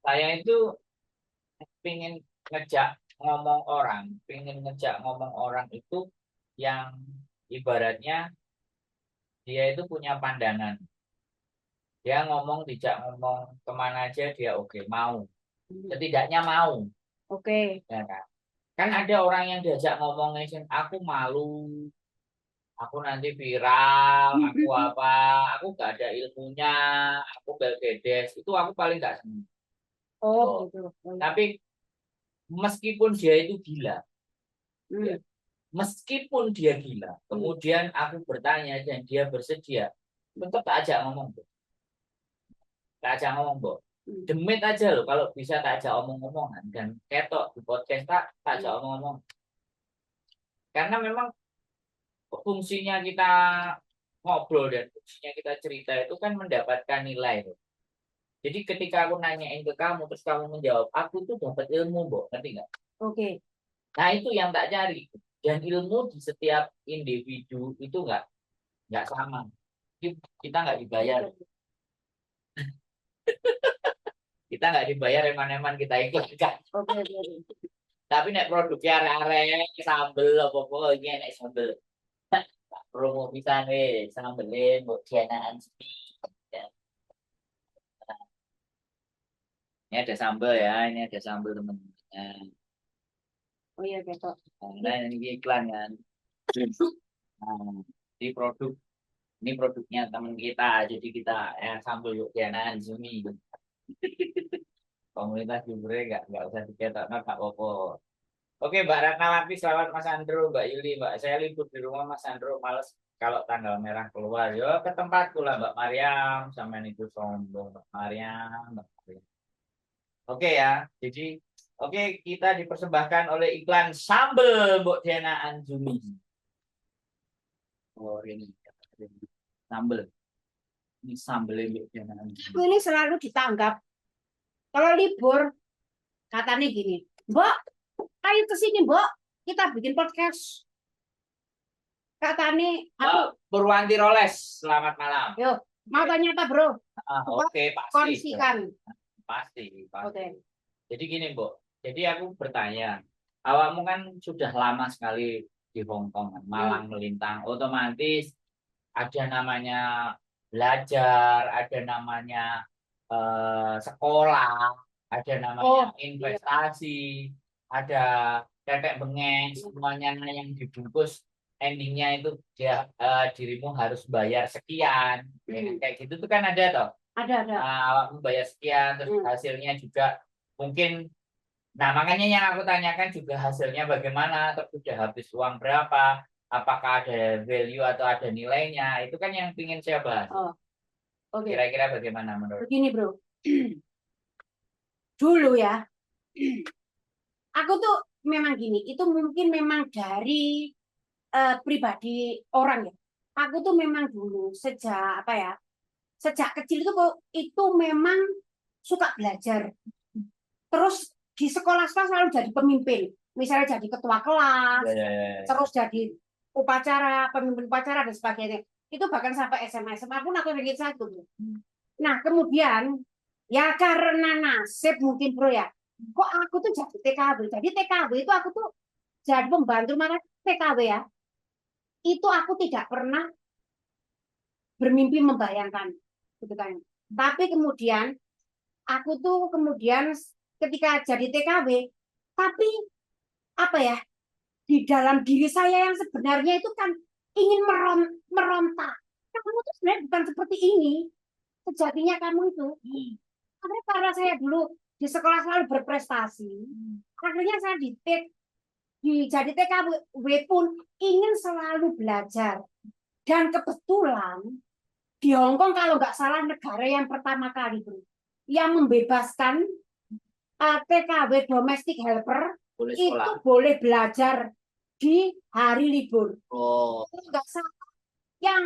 Saya itu pingin ngejak ngomong orang itu yang ibaratnya dia itu punya pandangan. Dia dijak ngomong kemana aja dia oke, mau. Setidaknya mau, Oke. ya kan? Kan ada orang yang diajak ngomongnya, aku malu, aku nanti viral, aku apa, aku gak ada ilmunya, aku belgedes, itu aku paling gak seneng. Oh, Oh. gitu. Oh, ya. Tapi meskipun dia itu gila, ya, Hmm. meskipun dia gila, kemudian aku bertanya dan dia bersedia, tetap tak ajak ngomong, Bu. Tak ajak ngomong, Bu. Hmm. Demit aja loh, kalau bisa tak ajak omong-omongan dan ketok di podcast tak ajak Hmm. omong-omong. Karena memang fungsinya kita ngobrol dan fungsinya kita cerita itu kan mendapatkan nilai, Bu. Jadi ketika aku nanyain ke kamu, terus kamu menjawab, aku tuh dapat ilmu, Bu. Ngerti nggak? Oke. Nah, itu yang tak cari. Dan ilmu di setiap individu itu nggak sama. Kita nggak dibayar. Kita nggak dibayar eman-eman kita ikutkan. Oke, oke, oke. Tapi nek produknya arek-arek sambel apa-apa iki nek sambel. Promo bisa nih sambelin buat jenaan sini. Ya. Ini ada sambel ya, ini ada sambel teman-teman. Oh iya, besok. Nah, ini iklan kan. Nah, di produk ini produknya teman kita, jadi kita sambel yuk jenaan Zumi. Komunitas Jubre nggak usah diketok nggak apa-apa. Oke, Mbak Ratnawati, selamat Mas Andro, Mbak Yuli, Mbak. Saya libur di rumah Mas Andro, males kalau tanggal merah keluar. Yo ke tempatku lah, Mbak Mariam, sama itu sombong, Mbak Mariam, Mbak Mariam. Oke ya, jadi oke kita dipersembahkan oleh iklan sambel Mbok Diana Anjumi. Oh ini sambel, ini sambel Mbok Diana Aku Anjumi. ini selalu ditanggap. Kalau libur, katanya gini, Mbak, ayo ke sini, Mbak. Kita bikin podcast. Katanya, aku, Mbak Purwanti Roles, selamat malam. yuk, mau Oke, tanya apa, bro? Coba oke pasti, kongsikan. pasti, pasti. Oke. Jadi gini, Bu. Jadi aku bertanya, awakmu kan sudah lama sekali di Hong Kong, kan, Hmm. malang melintang. Otomatis ada namanya belajar, ada namanya sekolah, ada namanya Oh, iya. investasi, ada tetek bengek, semuanya yang dibungkus endingnya itu dirimu harus bayar sekian. Ya, kan? Hmm. Kayak gitu tuh kan ada toh. Ada. Awakmu bayar sekian, terus Hmm. hasilnya juga mungkin. Nah, makanya yang aku tanyakan juga hasilnya bagaimana, terus sudah habis uang berapa, apakah ada value atau ada nilainya, itu kan yang ingin saya bahas. Oh, oke. Kira-kira bagaimana menurut? Begini, bro. Dulu ya, aku tuh memang gini, itu mungkin memang dari pribadi orang ya. Aku tuh memang dulu sejak apa ya, sejak kecil itu kok itu memang suka belajar. Terus di sekolah-sekolah selalu jadi pemimpin. Misalnya jadi ketua kelas, Ya, ya, ya. terus jadi upacara, pemimpin upacara dan sebagainya. Itu bahkan sampai SMA. SMA pun aku ingin satu. Nah, kemudian ya karena nasib mungkin bro ya. Kok aku tuh jadi TKW. Jadi TKW itu aku tuh jadi pembantu mana TKW ya. Itu aku tidak pernah bermimpi membayangkan gitu kan. Tapi kemudian aku tuh kemudian ketika jadi TKW, tapi apa ya, di dalam diri saya yang sebenarnya itu kan ingin meronta. Kamu tuh sebenarnya bukan seperti ini. Sejatinya kamu itu. Karena saya dulu di sekolah selalu berprestasi. Akhirnya saya jadi TKW pun ingin selalu belajar. Dan kebetulan di Hong Kong kalau nggak salah negara yang pertama kali bro, yang membebaskan TKW domestic helper Boleh itu sekolah. boleh belajar di hari libur. Oh, Kalau nggak salah yang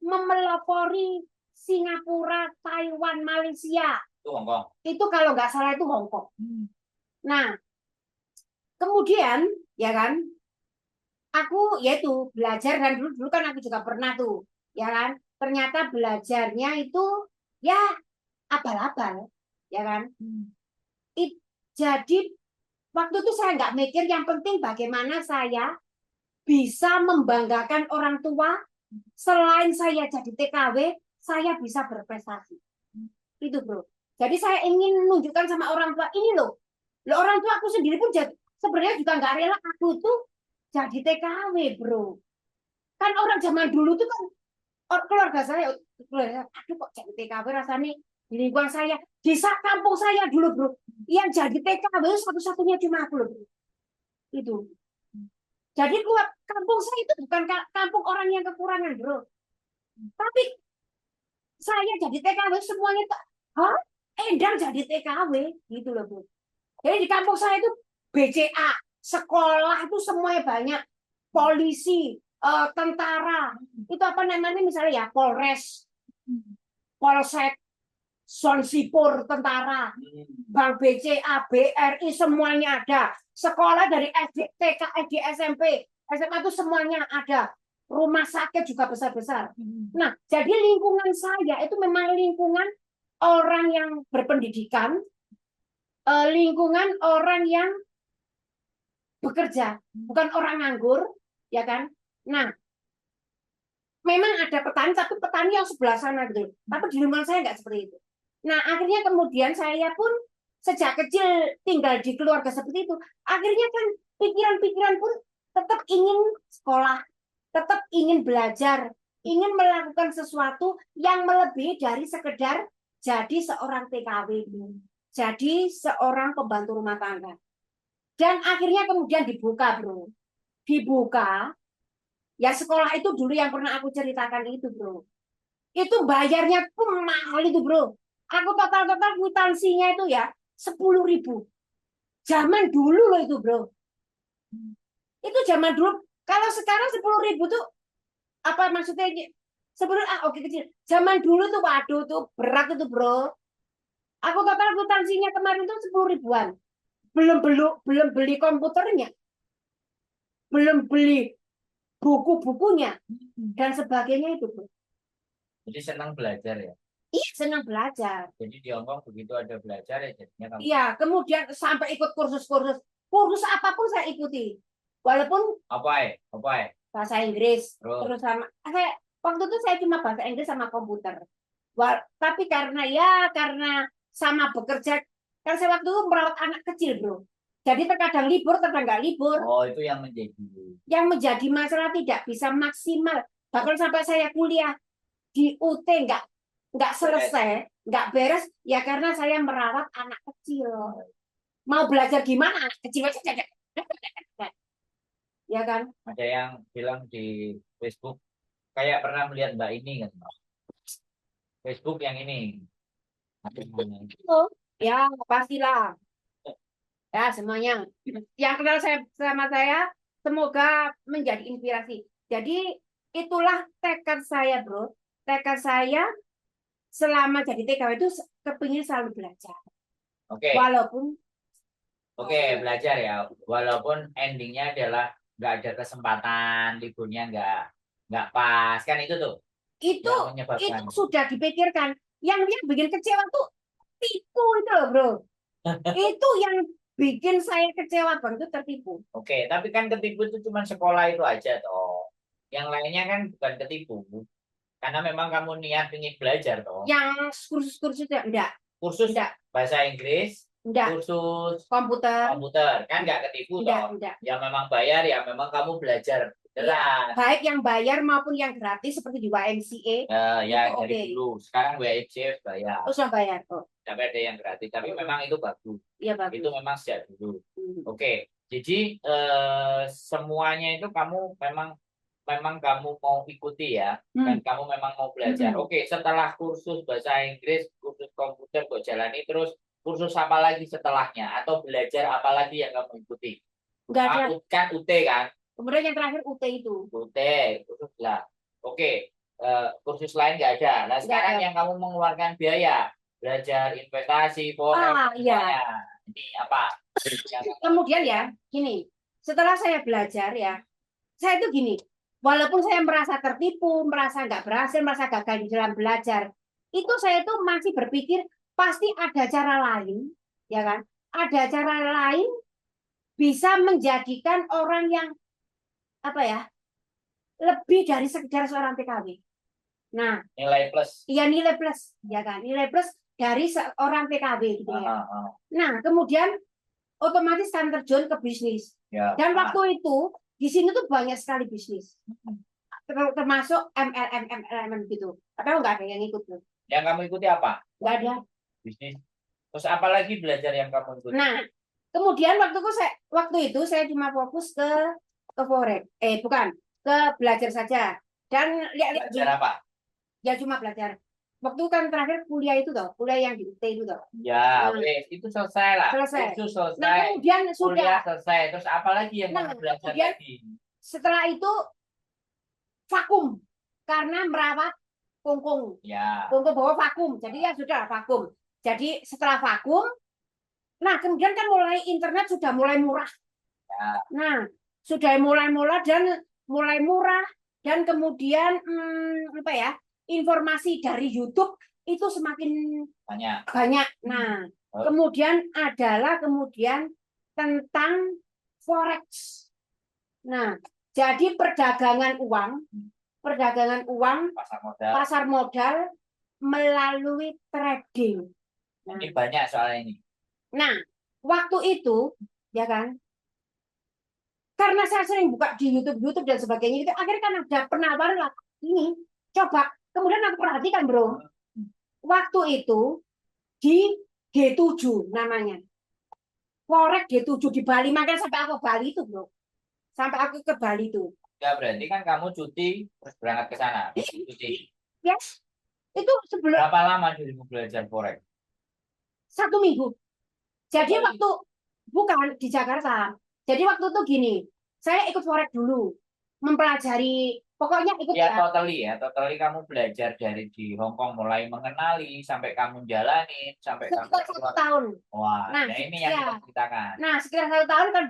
memelopori Singapura, Taiwan, Malaysia itu Hongkong. itu kalau nggak salah itu Hong Kong. Nah, kemudian ya kan, aku yaitu belajar dan dulu dulu kan aku juga pernah tuh, ya kan. Ternyata belajarnya itu ya abal-abal, ya kan. Jadi waktu itu saya nggak mikir, yang penting bagaimana saya bisa membanggakan orang tua. Selain saya jadi TKW, saya bisa berprestasi. Itu bro. Jadi saya ingin menunjukkan sama orang tua, ini loh. Orang tua aku sendiri pun sebenarnya juga nggak rela aku tuh jadi TKW bro. Kan orang zaman dulu tuh kan keluarga saya, aduh kok jadi TKW rasanya di lingkungan saya, desa kampung saya dulu bro, yang jadi TKW satu-satunya cuma aku loh bro. Itu. Jadi keluar kampung saya itu bukan kampung orang yang kekurangan bro, tapi saya jadi TKW semuanya tuh, hah? Endang jadi TKW gitu loh bro. Jadi di kampung saya itu BCA, sekolah itu semuanya banyak, polisi, tentara, itu apa namanya misalnya ya Polres, Polsek, Sonsipur, tentara, Bank BCA, BRI semuanya ada. Sekolah dari SD, TK, SD, SMP, SMA itu semuanya ada. Rumah sakit juga besar-besar. Nah, jadi lingkungan saya itu memang lingkungan orang yang berpendidikan, lingkungan orang yang bekerja, bukan orang nganggur, ya kan? Nah, memang ada petani, tapi petani yang sebelah sana gitu. Tapi di lingkungan saya nggak seperti itu. Nah, akhirnya kemudian saya pun sejak kecil tinggal di keluarga seperti itu. Akhirnya kan pikiran-pikiran pun tetap ingin sekolah, tetap ingin belajar, ingin melakukan sesuatu yang melebihi dari sekedar jadi seorang TKW, jadi seorang pembantu rumah tangga. Dan akhirnya kemudian dibuka, bro. Dibuka, ya sekolah itu dulu yang pernah aku ceritakan itu, bro. Itu bayarnya pun mahal itu, bro. Aku total-total kwitansinya itu ya 10.000. Zaman dulu loh itu, bro. Itu zaman dulu. Kalau sekarang 10.000 tuh apa maksudnya? Sebelum oke kecil. Zaman dulu tuh waduh tuh berat itu, bro. Aku total kwitansinya kemarin tuh 10.000-an. Belum beli komputernya, belum beli buku-bukunya dan sebagainya itu, bro. Jadi senang belajar ya. Iya, senang belajar. Jadi di Hongkong begitu ada belajar ya jadinya kamu. Iya, kemudian sampai ikut kursus-kursus. Kursus apapun saya ikuti. Walaupun Apa ya? bahasa Inggris, Terus terus sama saya waktu itu saya cuma bahasa Inggris sama komputer. Tapi karena sama bekerja, kan saya waktu itu merawat anak kecil, bro. Jadi terkadang libur, terkadang nggak libur. Oh, itu yang Menjadi masalah tidak bisa maksimal. Bahkan sampai saya kuliah di UT nggak selesai, nggak beres, ya karena saya merawat anak kecil. Mau belajar gimana? Anak kecil aja. Ya kan? ada yang bilang di Facebook kayak pernah melihat Mbak ini kan. Facebook yang ini. Oh, ya pastilah. Ya semuanya. Yang kenal saya sama saya, semoga menjadi inspirasi. Jadi itulah tekad saya, bro. Tekad saya selama jadi TKW itu kepingin selalu belajar. Oke. Walaupun Belajar ya. Walaupun endingnya adalah nggak ada kesempatan, liburnya nggak pas kan itu tuh. itu sudah dipikirkan. Yang dia bikin kecewa tuh tipu itu loh, bro. Itu yang bikin saya kecewa banget, itu tertipu. Oke, tapi kan ketipu itu cuma sekolah itu aja toh. Yang lainnya kan bukan ketipu. Karena memang kamu niat ingin belajar toh. Yang kursus-kursus enggak. Kursus enggak. Bahasa Inggris, enggak. Kursus komputer kan nggak ketipu toh. Enggak. Yang memang bayar ya memang kamu belajar. Ya, baik yang bayar maupun yang gratis seperti di YMCA. Ya dari dulu. Sekarang YMCA bayar. Terus bayar kok. Tapi ada yang gratis. Tapi memang itu bagus. Iya bagus. Itu memang sejak dulu. Oke. Jadi semuanya itu kamu memang kamu mau ikuti ya, dan kamu memang mau belajar. Oke, setelah kursus bahasa Inggris, kursus komputer kok jalani terus, kursus apa lagi setelahnya atau belajar apa lagi yang kamu ikuti? Enggak ada. Kan UT kan? Kemudian yang terakhir UT itu. UT, kursus lah. Oke, kursus lain nggak ada. Nah sekarang yang kamu mengeluarkan biaya, belajar investasi, forex, iya. Ini apa? Kemudian ya, gini, setelah saya belajar ya, saya itu gini, walaupun saya merasa tertipu, merasa nggak berhasil, merasa gagal di dalam belajar, itu saya tuh masih berpikir pasti ada cara lain, ya kan? ada cara lain bisa menjadikan orang yang apa ya, lebih dari sekedar seorang PKW. Nah, Nilai plus. iya nilai plus, ya kan? Nilai plus dari seorang PKW gitu ya. Ah. Nah, kemudian otomatis kan terjun ke bisnis. Ya. Dan waktu itu di sini tuh banyak sekali bisnis. Termasuk MLM gitu. Tapi nggak ada yang ikut tuh. Yang kamu ikuti apa? Nggak ada. Bisnis. Terus apa lagi belajar yang kamu ikuti? Nah, kemudian waktu itu saya cuma fokus ke forex. Bukan, ke belajar saja. Dan lihat Belajar apa? ya cuma belajar. Waktu kan terakhir kuliah itu toh, kuliah yang di UT itu toh. Ya, itu selesai lah. Selesai. Itu selesai. Nah, kemudian Kuliah sudah. selesai. Terus apa lagi yang kamu belajar kemudian lagi? setelah itu vakum karena merawat kungkung. Ya. Kungkung bawa vakum. Jadi ya sudah vakum. Jadi setelah vakum, nah kemudian kan mulai internet sudah mulai murah. Ya. Nah, sudah mulai murah dan kemudian apa ya, informasi dari YouTube itu semakin banyak. Nah, kemudian tentang forex. Nah, jadi perdagangan uang, pasar modal melalui trading. Nah, ini banyak soal ini. Nah, waktu itu ya kan, karena saya sering buka di YouTube dan sebagainya itu, akhirnya kan ada penawaran lah ini, coba. Kemudian aku perhatikan bro, waktu itu di G7 namanya, forex G7 di Bali, makanya sampai aku Bali itu bro, sampai aku ke Bali itu. Ya berarti kan kamu cuti terus berangkat ke sana. Cuti. Yes, itu sebelum. Berapa lama dirimu belajar forex? 1 minggu. Jadi waktu bukan di Jakarta. Jadi waktu itu gini, saya ikut forex dulu, mempelajari, pokoknya ikut ya. Totally kamu belajar dari di Hong Kong, mulai mengenali sampai kamu jalanin sampai sekitar kamu 1 tahun. Wah, nah ini yang kita ceritakan. Nah, sekitar 1 tahun kan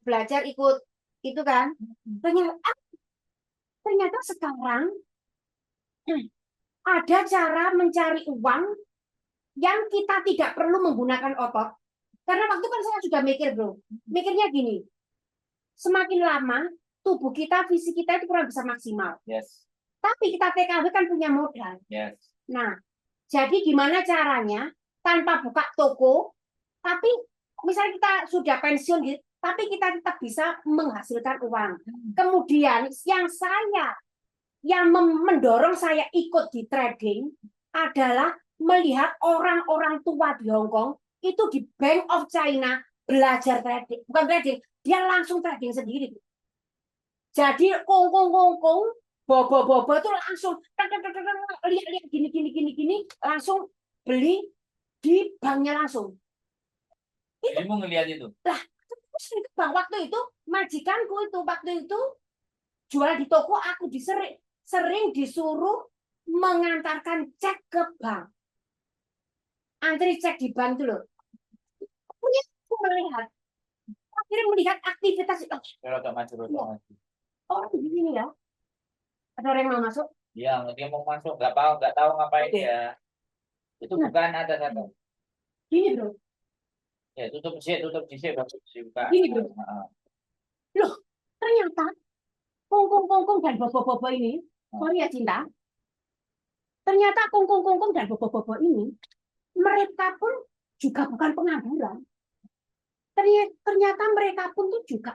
belajar ikut itu kan. Ternyata sekarang ada cara mencari uang yang kita tidak perlu menggunakan otot. Karena waktu kan saya sudah mikir bro, mikirnya gini, semakin lama tubuh kita, fisik kita itu kurang bisa maksimal. Yes. Tapi kita TKW kan punya modal. Yes. Nah, jadi gimana caranya tanpa buka toko, tapi misalnya kita sudah pensiun, tapi kita tetap bisa menghasilkan uang. Kemudian yang mendorong saya ikut di trading adalah melihat orang-orang tua di Hong Kong itu di Bank of China belajar trading, bukan trading, dia langsung trading sendiri. Jadi kongkong, bobo itu langsung lihat gini, langsung beli di banknya langsung. Jadi mau ngelihat itu? Lah, bang, waktu itu majikanku itu waktu itu jual di toko, aku sering disuruh mengantarkan cek ke bank. Antri cek di bank itu loh. Punya aku akhirnya melihat aktivitas itu. Orang begini ya. Ada orang yang mau masuk? Iya, dia mau masuk, nggak tahu ngapain ya. Itu bukan ada satu. Gini bro. Ya tutup sih buka. Gini bro. Loh, ternyata kongkong dan bobo ini, sorry ya cinta. Ternyata kongkong dan bobo ini, mereka pun juga bukan pengangguran. Ternyata mereka pun tuh juga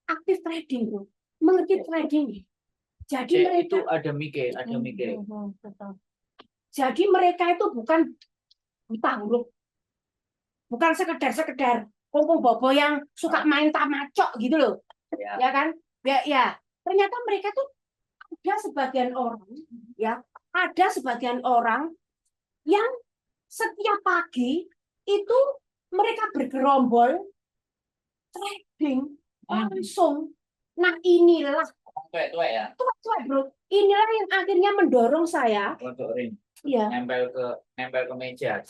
aktif trading bro, mengerti trading. Jadi mereka itu ada mikir. Jadi mereka itu bukan buta huruf, bukan sekedar kongkong bobo yang suka main tamacok gitu loh, ya kan? Ya. Ternyata mereka tuh ada sebagian orang yang setiap pagi itu mereka bergerombol trading langsung. Nah inilah tua bro, inilah yang akhirnya mendorong saya untuk ring. Iya. Nempel ke meja.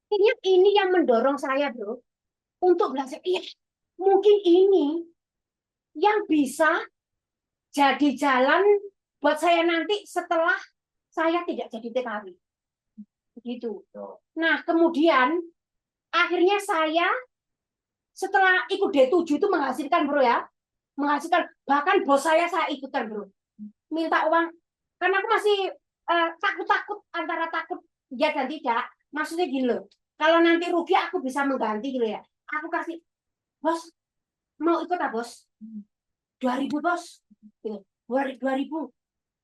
Ini yang mendorong saya bro untuk belajar. Iya, mungkin ini yang bisa jadi jalan buat saya nanti setelah saya tidak jadi TKW. gitu. Tuh. Nah, kemudian akhirnya saya setelah ikut D7 itu menghasilkan bro ya, menghasilkan, bahkan bos saya ikutkan bro, minta uang karena aku masih takut-takut, antara takut ya dan tidak. Maksudnya gini loh, kalau nanti rugi aku bisa mengganti gitu ya, aku kasih, bos mau ikut ah bos, 2.000 bos, gitu. 2.000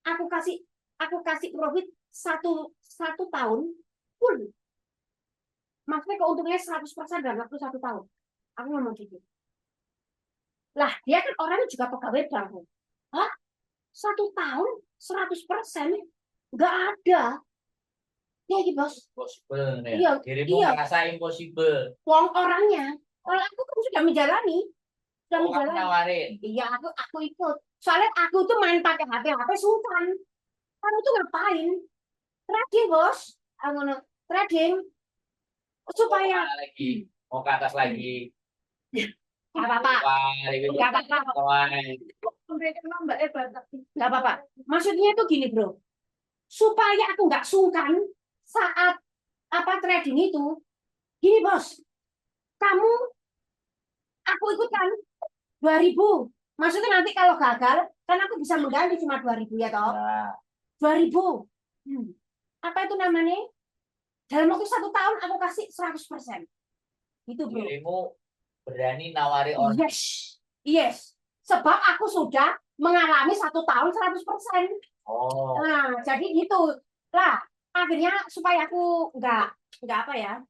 aku kasih profit satu tahun full, maksudnya keuntungannya 100% dalam waktu 1 tahun. Aku ngomong gitu. Lah, dia kan orangnya juga pegawai bank. Hah? 1 tahun 100%? Nggak ada. Ya, gitu, bos. Impossible ya. Iya, Dirimu iya. merasa impossible. Wong orangnya. Kalau aku kan sudah menjalani. Sudah Oh, kamu menjalani. nawarin. Iya, aku ikut. Soalnya aku tuh main pakai HP sultan. Kamu tuh ngapain? Trading, bos. Aku trading. Mau Supaya. kemana lagi? Mau ke atas lagi? Nggak apa-apa. Wah, lebih Nggak apa-apa. Nggak apa-apa. Maksudnya tuh gini, bro. Supaya aku nggak sungkan saat trading itu. Gini, bos. Kamu, aku ikutkan 2.000. Maksudnya nanti kalau gagal, kan aku bisa mengganti cuma 2.000 ya toh. Nah, 2.000. Apa itu namanya? Dalam waktu 1 tahun aku kasih 100%. Gitu, bro. dirimu berani nawari orang. Yes. Yes. Sebab aku sudah mengalami 1 tahun 100%. Oh, Nah, jadi gitu. Lah, akhirnya supaya aku nggak apa ya,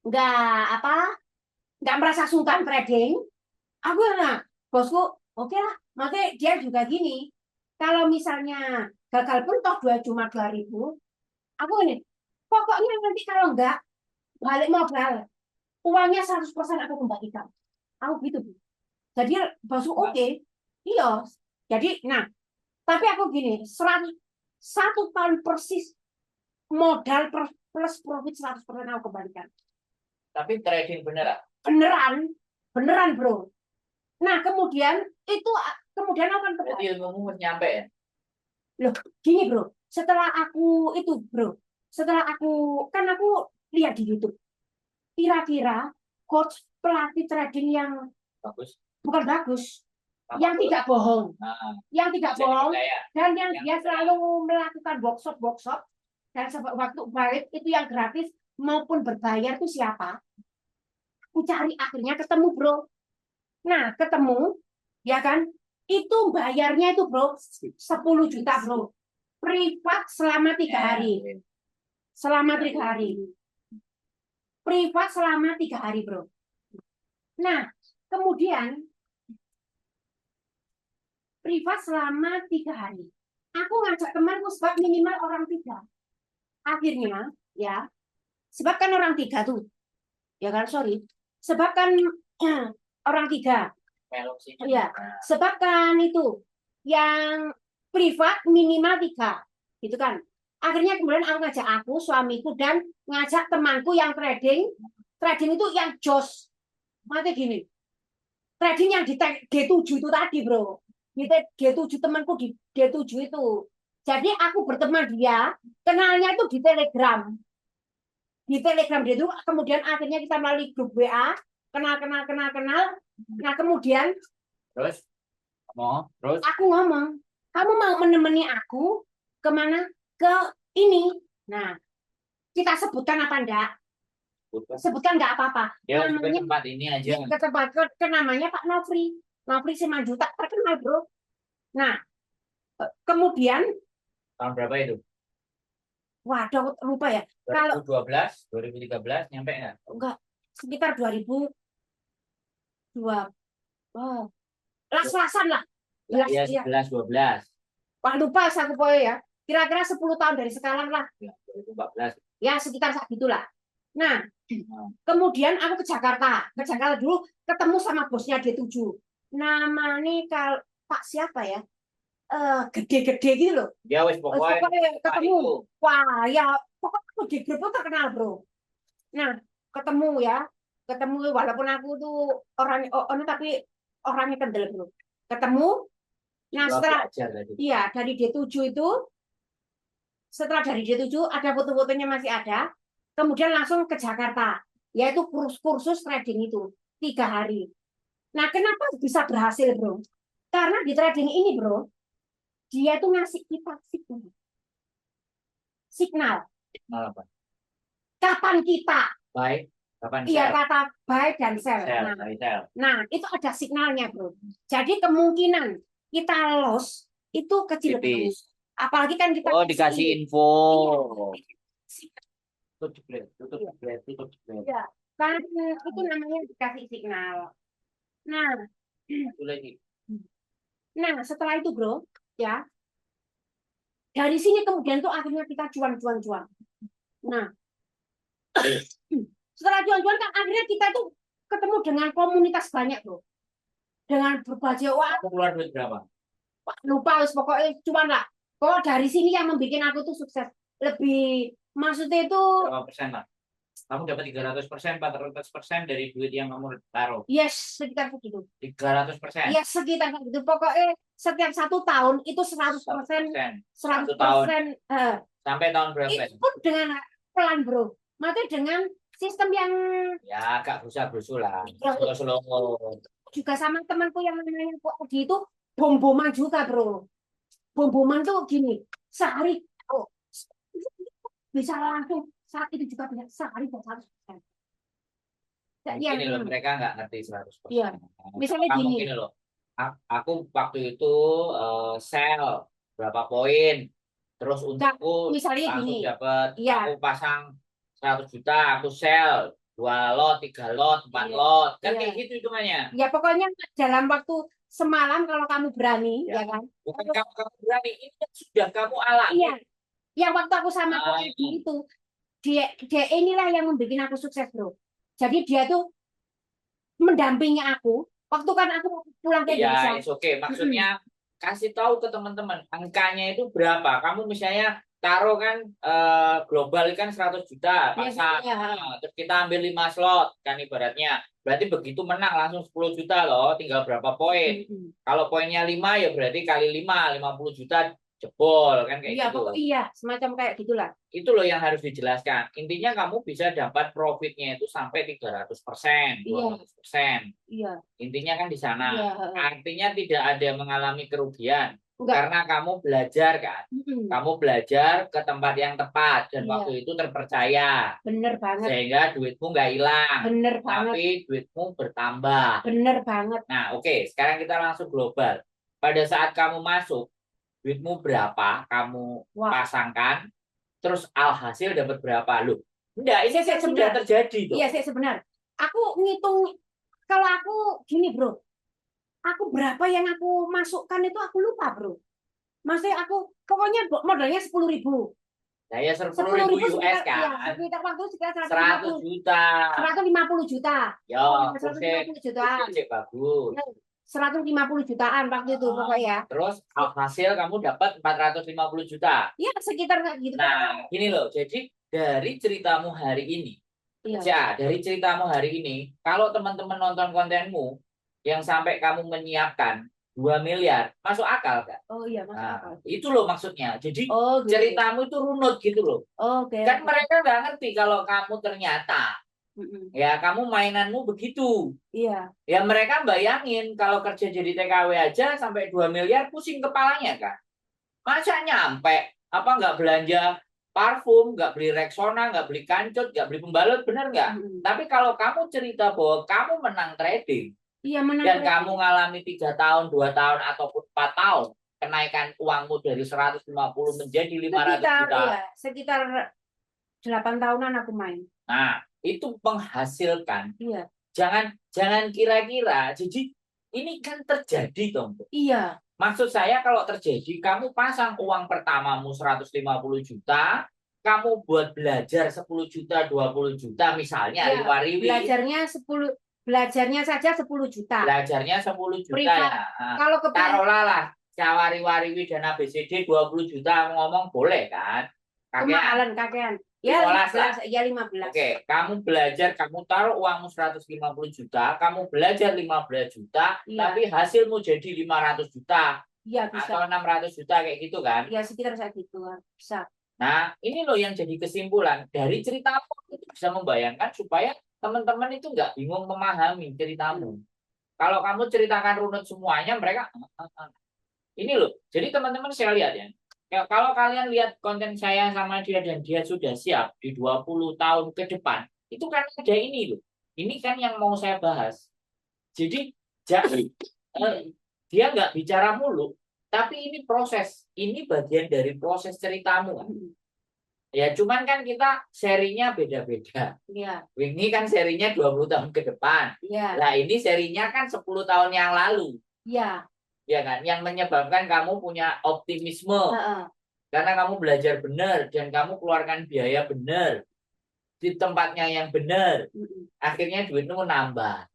nggak apa, nggak merasa sungkan trading, aku bosku, oke lah. Makanya dia juga gini, kalau misalnya gagal pun toh cuma 2.000, aku ini, pokoknya nanti kalau nggak balik modal, uangnya 100% aku kembalikan. Aku gitu, Bu. Jadi bosku oke, iya. Jadi, nah, tapi aku gini, 1 tahun persis modal plus profit 100% aku kembalikan. tapi trading beneran. Beneran, beneran bro. Nah kemudian kemudian aku kan Jadi ilmumu nyampe ya? loh gini bro, setelah aku itu bro, setelah kan aku lihat di YouTube, kira-kira coach pelatih trading yang Bagus. bukan bagus, Sama yang bola. tidak bohong, Nah, yang tidak bisa bohong, dipercaya. dan yang Yang dia selalu melakukan workshop, dan waktu balik itu yang gratis maupun berbayar itu siapa? Aku cari, akhirnya ketemu bro. Nah ketemu, ya kan? Itu bayarnya itu bro 10 juta bro. Privat selama 3 hari. Selama 3 hari. Privat selama 3 hari bro. Nah kemudian privat selama 3 hari. Aku ngajak temanku sebab minimal orang 3. Akhirnya ya, sebab kan orang 3 tuh, ya kan, sorry, sebab kan orang 3. Iya, sebab kan itu yang privat minimal 3, gitu kan. Akhirnya kemudian aku ngajak suamiku, dan ngajak temanku yang trading itu yang jos. Mati gini, trading yang di G7 itu tadi bro, di G7 temanku di G7 itu. Jadi aku berteman dia, kenalnya itu di Telegram. Di Telegram dia itu, kemudian akhirnya kita melalui grup WA, kenal. Nah kemudian Terus aku ngomong, kamu mau menemani aku kemana? Ke ini. Nah, kita sebutkan apa enggak? Sebutkan enggak apa-apa. Ya, ke Namanya tempat ini aja. ke tempat ke namanya Pak Nofri. Nofri Simanjuta, terkenal bro. Nah, kemudian Tahun berapa itu? waduh lupa ya. Kalau 2012, 2013 nyampe nggak? enggak, sekitar 2002. Oh, las-lasan lah. Ya, 11, 12. Wah, lupa aku poin ya. Kira-kira 10 tahun dari sekarang lah. Ya, 2014. Ya, sekitar saat itulah. Nah, kemudian aku ke Jakarta. Ke Jakarta dulu, ketemu sama bosnya D7. Namanya kalau Pak siapa ya? Gede-gede gitu loh. Ya, wes pokoknya ketemu. Wah, ya pokoknya di grup itu terkenal, bro. Nah, ketemu ya. Ketemu walaupun aku tuh tapi orangnya kendel, bro. Ketemu. Nah, setelah iya dari D7 itu setelah dari D7 ada foto-fotonya masih ada. Kemudian langsung ke Jakarta, yaitu kursus trading itu 3 hari. Nah, kenapa bisa berhasil, bro? Karena di trading ini, bro, dia tuh ngasih kita signal. Apa? Kapan kita? Baik. Kapan Iya, sell? kata buy dan sell. Sell, Nah, buy, sell. itu ada signalnya, bro. Jadi kemungkinan kita loss itu kecil banget. Tipis. Apalagi kan kita Oh, dikasih ini. info. Iya. Tutup jebret, tutup Iya. jebret, tutup jebret. Iya. Kan itu namanya dikasih signal. Nah, Itu lagi. setelah itu, bro, ya, dari sini kemudian tuh akhirnya kita cuan. Nah, setelah cuan kan akhirnya kita tuh ketemu dengan komunitas banyak, bro. Dengan berbagai Kamu keluar duit berapa? lupa pokoknya cuman lah. Kok dari sini yang membuat aku tuh sukses. Lebih maksudnya itu Berapa persen lah? Kamu dapat 300%, 400% dari duit yang kamu taruh. yes sekitar begitu. 300%. Yes sekitar begitu. Pokoknya setiap 1 tahun itu 100%, 100%. Sampai tahun berapa? Itu pun dengan pelan, bro. Maksudnya dengan sistem yang Ya agak brusa-brusu lah. Slow. juga sama temanku yang namanya Odi itu bom-boman juga, bro. Bom-boman tuh gini, sehari bisa langsung saat itu juga bisa sehari bisa 100%. Mungkin ini loh, mereka nggak ngerti 100%. Iya. Misalnya Kamu gini. gini loh, aku waktu itu sell berapa poin, terus untukku misalnya langsung gini. dapat, Iya. aku pasang 100 juta, aku sell 2 lot, 3 lot, 4 Iya. lot, kan Iya. kayak gitu hitungannya. Ya pokoknya dalam waktu semalam kalau kamu berani, ya kan? Bukan kamu berani, ini sudah kamu alami. Iya. Yang waktu aku sama Edi itu, dia inilah yang membuat aku sukses, bro. Jadi dia tuh mendampingi aku waktu kan aku pulang ke Indonesia. Ya, oke. Maksudnya kasih tahu ke teman-teman angkanya itu berapa. Kamu misalnya taruh kan global kan 100 juta pasang. Terus kita ambil 5 slot kan ibaratnya. Berarti begitu menang langsung 10 juta loh, tinggal berapa poin. Kalau poinnya 5 ya berarti kali 5, 50 juta jebol kan kayak gitu. Iya, semacam kayak gitulah. Itu loh yang harus dijelaskan. Intinya kamu bisa dapat profitnya itu sampai 300%, 200%. Iya. Intinya kan di sana. Iya. Artinya tidak ada yang mengalami kerugian. Karena kamu belajar kan. Kamu belajar ke tempat yang tepat dan waktu itu terpercaya. Bener banget. Sehingga duitmu nggak hilang. Bener banget. Tapi duitmu bertambah. Bener banget. Nah, oke. Sekarang kita langsung global. Pada saat kamu masuk, duitmu berapa kamu pasangkan, terus alhasil dapat berapa lu? Enggak, ini sudah terjadi tuh. Iya, sih sebenarnya. Aku ngitung, kalau aku gini, bro. Aku berapa yang aku masukkan itu aku lupa, bro. Maksudnya aku, pokoknya modalnya 10.000. Saya 10.000 US kan. Ya, sekitar waktu sekitar 100 juta. 150 juta. Ya, 150 juta. Bagus. 150 jutaan waktu itu pokoknya. Terus hasil kamu dapat 450 juta. Iya, sekitar gitu. Nah, gini loh. Jadi dari ceritamu hari ini, dari ceritamu hari ini, kalau teman-teman nonton kontenmu yang sampai kamu menyiapkan 2 miliar, masuk akal kan? Oh iya, masuk akal. Itu loh maksudnya. Jadi gitu. ceritamu itu runut gitu loh. Kan mereka nggak ngerti kalau kamu ternyata ya kamu mainanmu begitu. Iya. Ya mereka bayangin kalau kerja jadi TKW aja sampai 2 miliar pusing kepalanya kan. Masa nyampe apa nggak belanja parfum, nggak beli Rexona, nggak beli kancut, nggak beli pembalut, bener nggak? Tapi kalau kamu cerita bahwa kamu menang trading, dan kamu ngalami 3 tahun, 2 tahun ataupun 4 tahun kenaikan uangmu dari 150 menjadi 500 juta. Iya, sekitar 8 tahunan aku main. Nah, itu menghasilkan. Iya. Jangan kira-kira. Jadi ini kan terjadi, Tom. Iya. Maksud saya kalau terjadi, kamu pasang uang pertamamu 150 juta, kamu buat belajar 10 juta, 20 juta misalnya, riwa-riwi. Belajarnya saja 10 juta. Belajarnya 10 juta ya. Kalau taruhlah lah, wari-wariwi dana BCD 20 juta ngomong boleh kan? Kakean. Ya, 15. Ya, 15. Oke, kamu belajar, kamu taruh uangmu 150 juta, kamu belajar 15 juta, tapi hasilmu jadi 500 juta. Iya, bisa. Atau 600 juta kayak gitu kan? Ya, sekitar saat itu bisa. Nah, ini loh yang jadi kesimpulan dari ceritamu itu bisa membayangkan supaya teman-teman itu nggak bingung memahami ceritamu. Kalau kamu ceritakan runut semuanya, mereka ini loh. Jadi teman-teman saya lihat ya. Kalau kalian lihat konten saya sama dia dan dia sudah siap di 20 tahun ke depan, itu kan ada ini loh. Ini kan yang mau saya bahas. Jadi eh, dia nggak bicara mulu, tapi ini proses. Ini bagian dari proses ceritamu. Ya, cuman kan kita serinya beda-beda. Iya. Ini kan serinya 20 tahun ke depan. Iya. Nah, ini serinya kan 10 tahun yang lalu. Iya. Ya kan? Yang menyebabkan kamu punya optimisme. Heeh. Karena kamu belajar benar dan kamu keluarkan biaya benar di tempatnya yang benar. Akhirnya duitmu nambah.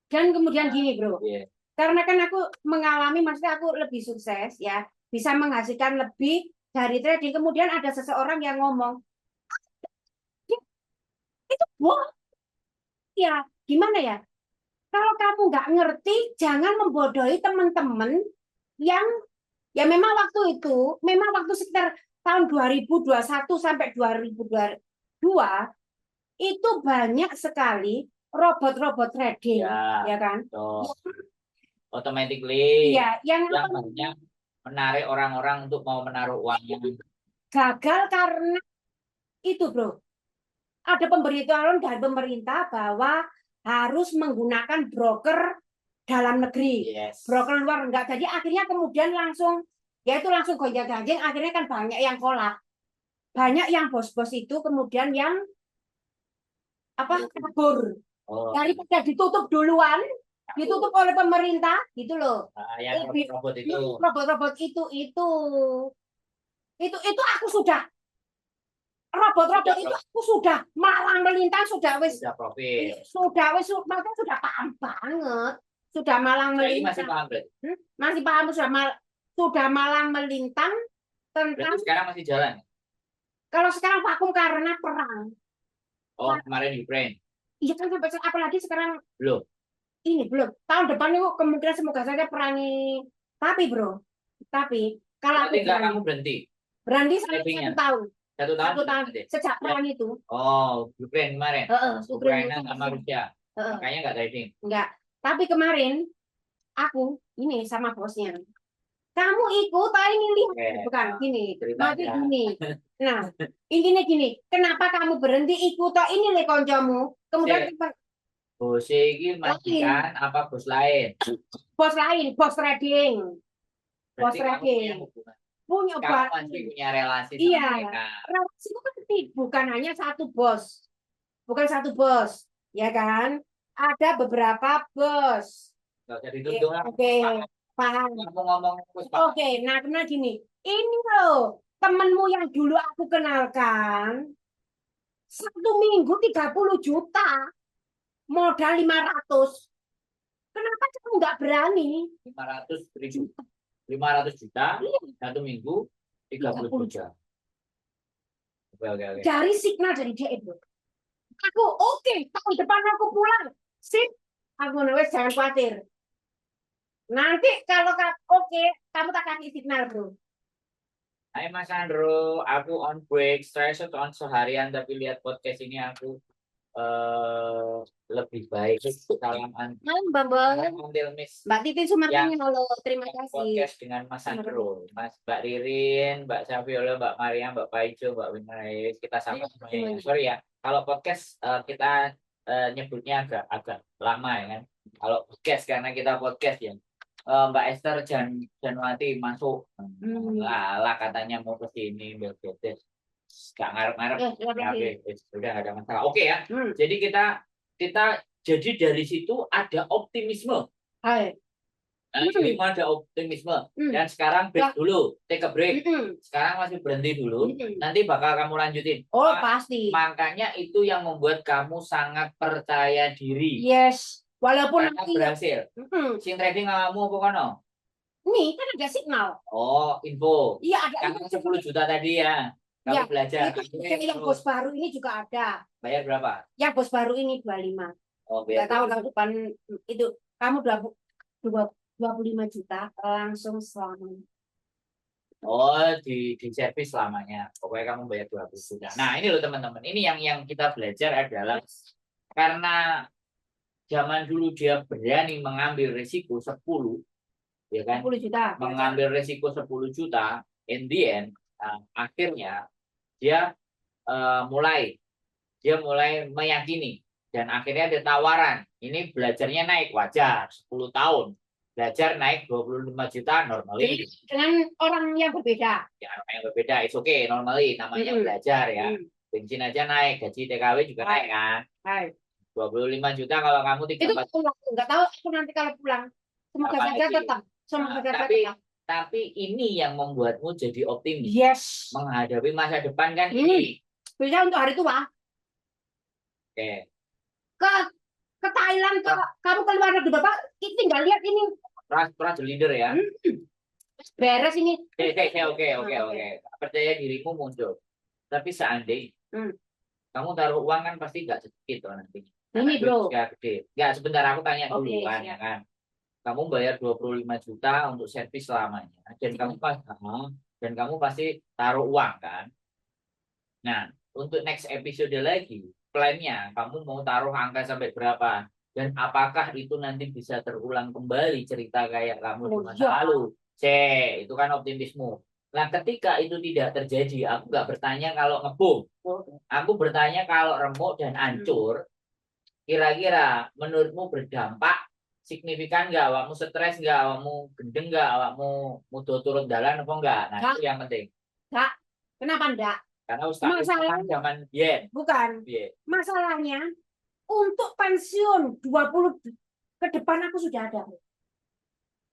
Dan kemudian gini, Bro. Yeah. Karena kan aku mengalami, maksudnya aku lebih sukses ya, bisa menghasilkan lebih dari trading. Kemudian ada seseorang yang ngomong, itu bohong ya, gimana ya? Kalau kamu nggak ngerti, jangan membodohi teman-teman yang ya memang waktu sekitar tahun 2021 sampai 2022 itu banyak sekali robot-robot trading, ya kan? Automatically Iya, yang banyak menarik orang-orang untuk mau menaruh uangnya. Gagal karena itu, Bro. Ada pemberitahuan dari pemerintah bahwa harus menggunakan broker dalam negeri, broker luar enggak. Jadi akhirnya kemudian langsung, ya itu langsung gonjang-ganjing. Akhirnya kan banyak yang kolak, banyak yang bos-bos itu kemudian yang kabur. Daripada ditutup duluan, ditutup oleh pemerintah, gitu loh. Robot-robot itu aku sudah robot-robot itu aku sudah malang melintang, sudah profit, sudah paham banget, sudah malang melintang. Masih paham, sudah malang melintang tentang. Berarti sekarang masih jalan? Kalau sekarang vakum karena perang. Oh, kemarin Ukraine. Iya kan, apalagi sekarang belum. Ini belum. Tahun depan itu kemungkinan semoga saja perangi. Tapi bro, kalau aku kamu berhenti sampai 1 tahun. 1 tahun sejak perang itu. Oh, Ukraine kemarin. Ukraina sama Rusia. Makanya nggak trading. Enggak. Tapi kemarin aku ini sama bosnya. Kamu ikut, ini lihat, bukan gini. Mati gini. Nah, intinya gini. Kenapa kamu berhenti ikut? Ini nih koncomu. Kemudian bos ini majikan apa bos lain? Bos lain, bos trading. Bos trading. Punya relasi sama mereka. Relasi itu kan bukan hanya satu bos. Bukan satu bos, ya kan? Ada beberapa bos. Oke, paham. Oke, nah karena gini. Ini loh, temenmu yang dulu aku kenalkan. 1 minggu 30 juta. Modal 500. Kenapa kamu nggak berani? 500 juta 1 minggu 30 juta. Oke. Dari signal dari dia itu. Aku tahun depan aku pulang. Sip. Aku nulis jangan khawatir. Nanti kalau kamu tak kasih signal, bro. Hai Mas Andro, aku on break, saya on seharian tapi lihat podcast ini aku lebih baik. Salam Mbak Titi Sumartini, halo, terima kasih. Podcast dengan Mas Andro, Mbak Ririn, Mbak Saviola, Mbak Maria, Mbak Paijo, Mbak Winais, kita sama semuanya. Sorry ya, kalau podcast kita nyebutnya agak lama ya kan. Kalau podcast karena kita podcast ya. Mbak Esther Janwati masuk lah katanya mau ke sini berbetes. Gak ngarep-ngarep. Sudah ada masalah. Oke ya. Jadi kita jadi dari situ ada optimisme. Ada optimisme. Dan sekarang break dulu, take a break. Sekarang masih berhenti dulu. Nanti bakal kamu lanjutin. Oh, pasti. Makanya itu yang membuat kamu sangat percaya diri. Yes. Walaupun nanti berhasil. Sing trading kamu apa kono? Nih, kan ada signal. Oh, info. Iya, ada. Yang 10 juta tadi ya. Kamu belajar. Yang bos baru ini juga ada. Bayar berapa? Yang bos baru ini 25. Oh, bayar. Tahu tahun depan itu kamu 25 juta langsung selama Oh, di servis selamanya. Pokoknya kamu bayar 20 juta. Nah, ini loh teman-teman. Ini yang kita belajar adalah karena zaman dulu dia berani mengambil risiko 10, ya kan? 10 juta. Mengambil risiko 10 juta, in the end, akhirnya dia mulai meyakini dan akhirnya ada tawaran. Ini belajarnya naik wajar 10 tahun. Belajar naik 25 juta normally. Dengan orang yang berbeda. Ya, orang yang berbeda, it's okay, normally namanya belajar ya. Bensin aja naik, gaji TKW juga naik kan. 25 juta kalau kamu 3 itu pulang, nggak tahu aku nanti kalau pulang. Semoga saja tetap. Semoga saja tetap. Tapi ini yang membuatmu jadi optimis. Yes. Menghadapi masa depan kan ini. Bisa untuk hari tua. Oke. Ke Thailand, kamu ke luar negeri, Bapak tinggal lihat ini. Trust leader ya. Beres ini. Oke. Percaya dirimu muncul. Tapi seandainya kamu taruh uang kan pasti nggak sedikit loh nanti. Ini bro. Nggak, sebentar aku tanya dulu kan, ya kan. Kamu bayar 25 juta untuk servis selamanya. Dan kamu pasti taruh uang kan. Nah, untuk next episode lagi, plannya kamu mau taruh angka sampai berapa? Dan apakah itu nanti bisa terulang kembali cerita kayak kamu di masa lalu? Itu kan optimismu. Nah, ketika itu tidak terjadi, aku nggak bertanya kalau ngebom. Aku bertanya kalau remuk dan hancur, kira-kira menurutmu berdampak signifikan nggak? Awakmu stres nggak? Awakmu gendeng nggak? Awakmu mudah turun jalan apa enggak? Nah, itu yang penting. Enggak. Kenapa enggak? Karena masalahnya zaman bukan. Masalahnya untuk pensiun 20 ke depan aku sudah ada.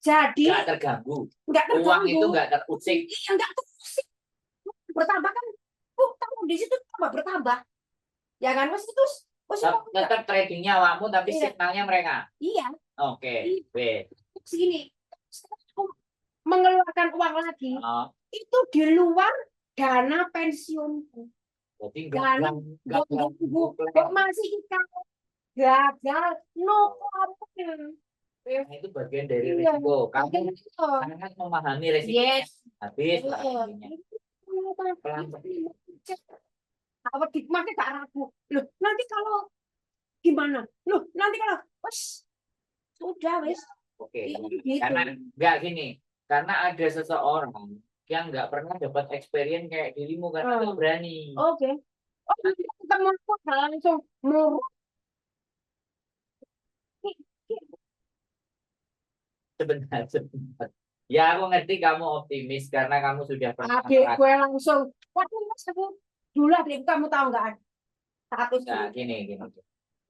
Jadi nggak terganggu. Uang itu nggak terusik. Iya, nggak terusik. Bertambah kan, tahu di situ tambah bertambah. Ya kan, Mas itu tetap tradingnya awakmu tapi signalnya mereka. Iya. Oke. Segini, mengeluarkan uang lagi itu di luar dana pensiunku. Jadi kok masih kita gagal no problem. Nah, itu bagian dari risiko. Kamu sangat memahami risikonya. Habis pelan-pelan. Apa masih tak ragu. Loh, nanti kalau gimana? Loh, nanti kalau sudah wes. Oke. Karena nggak gini. Karena ada seseorang yang nggak pernah dapat experience kayak dirimu karena kamu berani. Oke. Ketemu aku langsung muruk. Sebentar. Ya, aku ngerti kamu optimis karena kamu sudah pernah. Adik gue langsung. Waduh, Mas, dulu adik kamu tahu nggak? Nah, gini.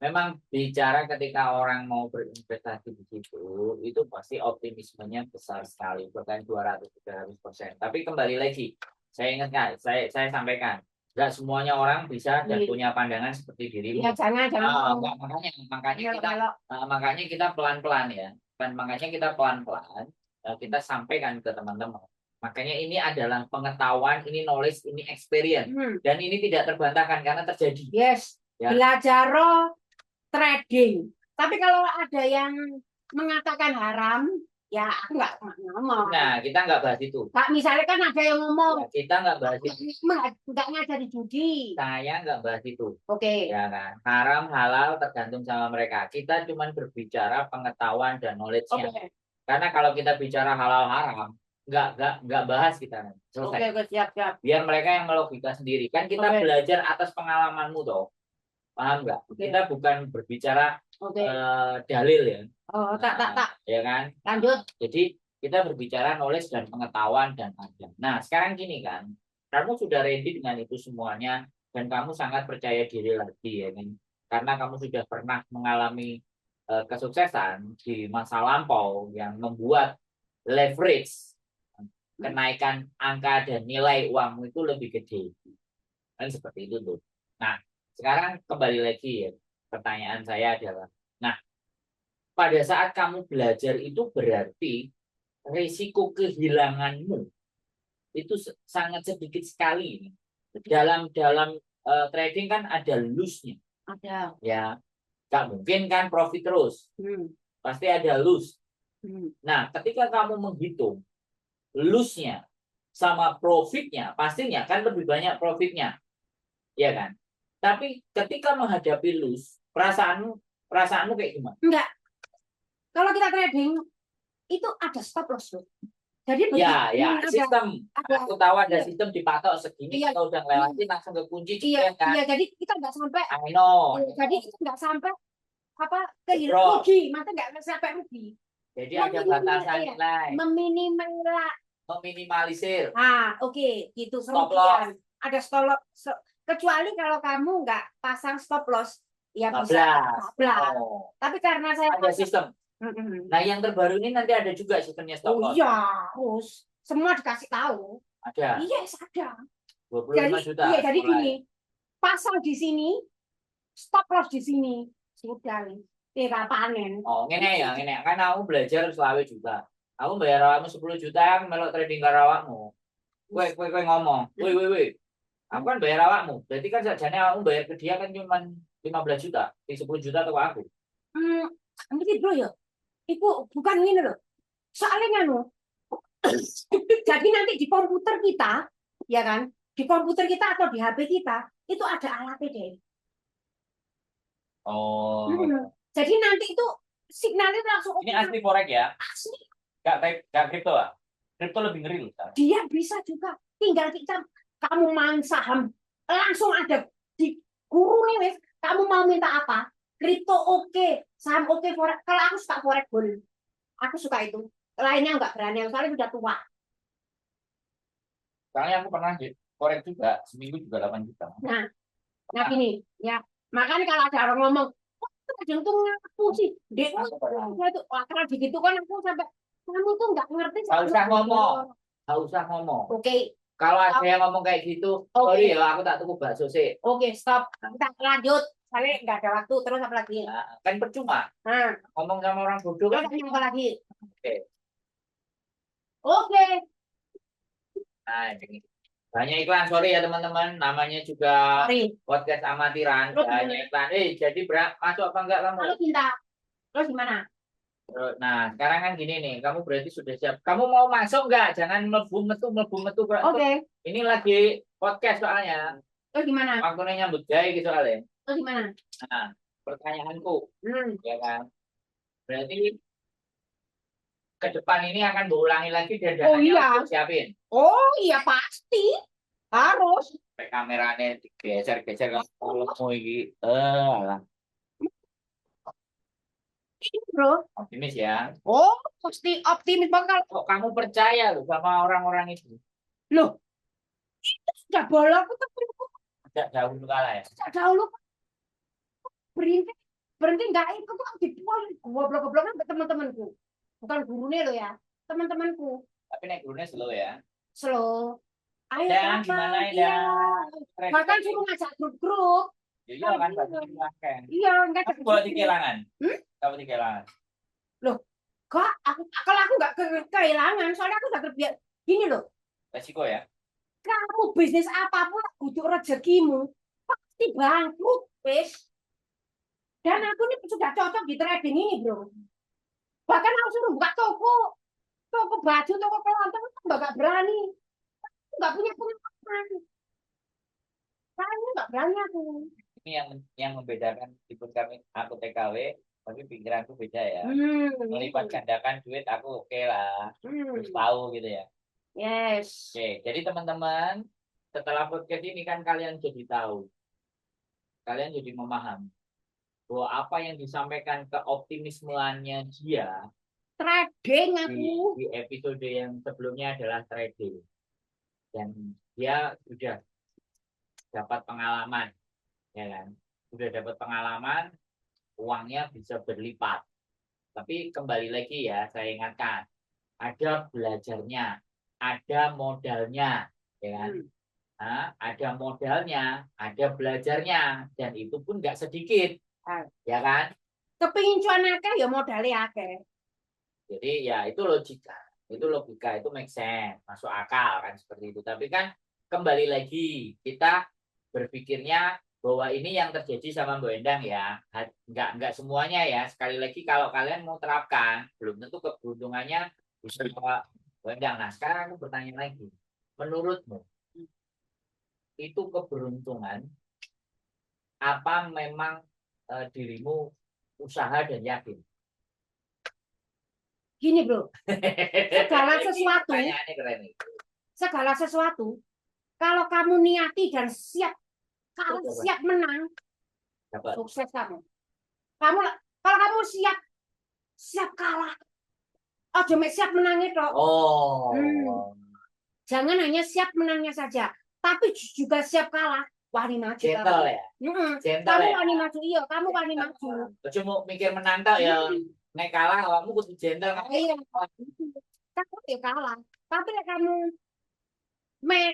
Memang bicara ketika orang mau berinvestasi di situ, itu pasti optimismenya besar sekali, bahkan 200-300%. Tapi kembali lagi, saya ingatkan, saya sampaikan, nggak semuanya orang bisa dan punya pandangan seperti dirimu. Ya, jangan. Makanya kita pelan-pelan ya. Makanya kita pelan-pelan kita sampaikan ke teman-teman. Makanya ini adalah pengetahuan, ini knowledge, ini experience. Dan ini tidak terbantahkan karena terjadi. Yes. Ya. Belajar trading. Tapi kalau ada yang mengatakan haram, ya aku nggak ngomong. Nah, kita nggak bahas itu. Kak, misalnya kan ada yang ngomong. Ya, kita nggak bahas itu. Nggak ngajari judi. Saya nggak bahas itu. Oke. Ya kan. Haram, halal tergantung sama mereka. Kita cuma berbicara pengetahuan dan knowledge-nya. Okay. Karena kalau kita bicara halal haram, nggak bahas kita. Selesai. Oke, siap. Biar mereka yang melogika sendiri. Kan kita belajar atas pengalamanmu toh. Paham nggak? Kita bukan berbicara dalil ya. Tak. Ya kan? Lanjut. Jadi kita berbicara knowledge dan pengetahuan dan ada. Nah, sekarang gini kan. Kamu sudah ready dengan itu semuanya dan kamu sangat percaya diri lagi ya kan. Karena kamu sudah pernah mengalami kesuksesan di masa lampau yang membuat leverage kenaikan angka dan nilai uangmu itu lebih gede. Kan seperti itu tuh. Nah, sekarang kembali lagi ya, pertanyaan saya adalah, nah, pada saat kamu belajar itu berarti risiko kehilanganmu itu sangat sedikit sekali. Dalam trading kan ada lose-nya. Ada. Ya, nggak mungkin kan profit terus. Pasti ada lose. Nah, ketika kamu menghitung lose-nya sama profitnya, pastinya kan lebih banyak profitnya, ya kan? Tapi ketika menghadapi lose, perasaanmu kayak gimana? Enggak. Kalau kita trading itu ada stop loss loh. Jadi Ya, begitu ya, sistem. Aku tahu ada iya, sistem dipatok segini, iya, kalau udah ngelewatin langsung ke kunci, iya, kan? iya, jadi kita nggak sampai, I know. jadi kita nggak sampai apa kehilangan Drop. rugi, maka nggak sampai rugi. Jadi ada batasan nilai. Meminimalisir. Oke, gitu. Stop Kemudian loss. ada stop loss. Kecuali kalau kamu nggak pasang stop loss, ya bisa Bablas. bablas. Oh. Tapi karena saya Ada sistem. Nah, yang terbaru ini nanti ada juga sistemnya stop loss. iya, harus semua dikasih tahu. Ada. Yes, ada. 25 juta. Iya, jadi gini, pasang di sini, stop loss di sini, sudah nih, tinggal panen. Oh, ngene ya, ngene. Kan aku belajar selawe juta. Aku bayar awakmu 10 juta, aku melok trading karo awakmu. Kowe ngomong, woi. Aku kan bayar awakmu. Berarti kan sajane awakmu bayar ke dia kan cuma 15 juta, di 10 juta ke aku. Nanti bro ya, itu bukan ini loh. Soalnya nganu, jadi nanti di komputer kita, ya kan, di komputer kita atau di HP kita itu ada alatnya deh. Oh. Jadi nanti itu signalnya langsung. Ini asli forex ya? Asli. Gak kripto ah? Kripto lebih ngeri loh. Dia bisa juga. Tinggal kita, kamu main saham, langsung ada di guru nih, wes. Kamu mau minta apa? Kripto oke, saham oke, forex. Kalau aku suka forex boleh. Aku suka itu. Lainnya nggak berani, soalnya udah tua. Soalnya aku pernah di forex juga, seminggu juga 8 juta. Nah gini, ya. Makanya kalau ada orang ngomong, kadang tuh ngaku sih, dek, itu karena begitu kan aku sampai kamu tuh nggak ngerti. Gak usah ngomong, gak usah ngomong. Oke. Kalau ada yang ngomong kayak gitu, sorry ya, aku tak tunggu bakso sih. Oke, stop. Kita lanjut. Soalnya nggak ada waktu. Terus apa lagi? Nah, kan percuma. Ngomong sama orang bodoh kan. Terus apa lagi? Oke. Oke. Nah, ini. Banyak iklan, sorry ya teman-teman. Namanya juga podcast amatiran. Banyak iklan. Jadi masuk apa enggak kamu? Kalau cinta. Terus gimana? Nah, sekarang kan gini nih, kamu berarti sudah siap. Kamu mau masuk nggak? Jangan mlebu metu. Oke. Ini lagi podcast soalnya. Terus gimana? Waktunya nyambut gawe gitu soalnya. Terus gimana? Nah, pertanyaanku, ya kan? Berarti ke depan ini akan berulangi lagi dan dananya siapin. Oh iya pasti harus. Kameranya digeser-geser kalau mau ini. Alah. Bro. Optimis ya. Oh, pasti optimis bakal. Kok kamu percaya loh sama orang-orang itu? Loh, itu sudah bolong aku Sejak dahulu kalah ya. Sejak dahulu berhenti nggak ikut tuh dibuang goblok-gobloknya ke teman-temanku. Bukan gurunya lo ya, teman-temanku. Tapi naik gurunya slow ya. Slow. Ayo dan gimana ya? Bahkan suruh ngajak grup-grup. Iya kan, bahkan. Iya, enggak ada. Buat kehilangan. Kamu kehilangan. Loh, kok kalau aku nggak kehilangan, soalnya aku udah terbiasa. Gini loh. Resiko ya. Kamu bisnis apapun butuh rezekimu, pasti bangkrut, wes. Dan aku ini sudah cocok di trading ini, bro. Bahkan aku suruh buka toko baju, toko kelontong, aku nggak berani. Aku nggak punya pengalaman. Kayaknya nggak berani aku. Ini yang membedakan meskipun aku TKW, tapi pikiranku beda ya. Melipat gandakan duit aku oke lah, terus tahu gitu ya. Yes. Oke, jadi teman-teman, setelah podcast ini kan kalian jadi tahu, kalian jadi memahami bahwa apa yang disampaikan keoptimismeannya dia trading aku di episode yang sebelumnya adalah trading, dan dia sudah dapat pengalaman, ya kan? Sudah dapat pengalaman, uangnya bisa berlipat. Tapi kembali lagi ya, saya ingatkan, ada belajarnya, ada modalnya, ya kan? Nah, ada modalnya, ada belajarnya, dan itu pun nggak sedikit, ya kan? Kepingin cuan akeh ya modalnya akeh. Jadi ya itu logika, itu make sense, masuk akal kan seperti itu. Tapi kan kembali lagi kita berpikirnya bahwa ini yang terjadi sama Mbak Endang ya, nggak semuanya ya. Sekali lagi kalau kalian mau terapkan, belum tentu keberuntungannya bisa Mbak Endang. Nah sekarang aku bertanya lagi, menurutmu itu keberuntungan apa memang dirimu usaha dan yakin? Gini bro, segala sesuatu, Pertanyaannya keren nih. segala sesuatu, kalau kamu niati dan siap, kalau siap menang, Dapat. sukses kamu. Kamu kalau kamu siap kalah, oh mek siap menangnya toh. Oh. Jangan hanya siap menangnya saja, tapi juga siap kalah. Wani maju Gentle ya. Gentle kamu ya. wani maju, iya kamu wani maju. Cuma mikir menang tok ya. Nek kalah awakmu kudu gentle kan. Iya. Kamu ya kalah. Tapi nek kamu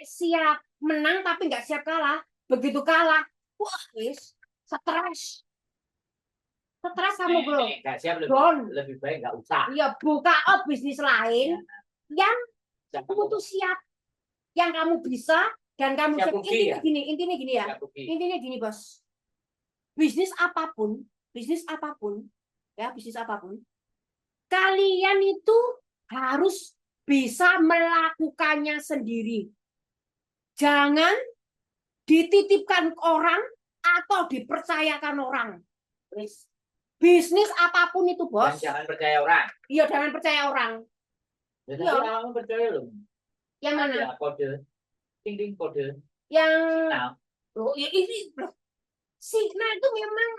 siap menang tapi nggak siap kalah, begitu kalah, wah wis stres. Stres kamu bro. Nggak siap lebih baik nggak usah. Iya, buka bisnis lain yang kamu tuh siap, yang kamu bisa dan kamu siap. Intinya gini, intinya gini bos. Bisnis apapun, ya bisnis apapun, kalian itu harus bisa melakukannya sendiri. Jangan dititipkan orang atau dipercayakan orang. Bisnis apapun itu bos. Dan jangan percaya orang. Iya, jangan percaya orang. Jadi kamu percaya loh. Yang mana? Ada kode, ting kode. Yang ya ini signal itu memang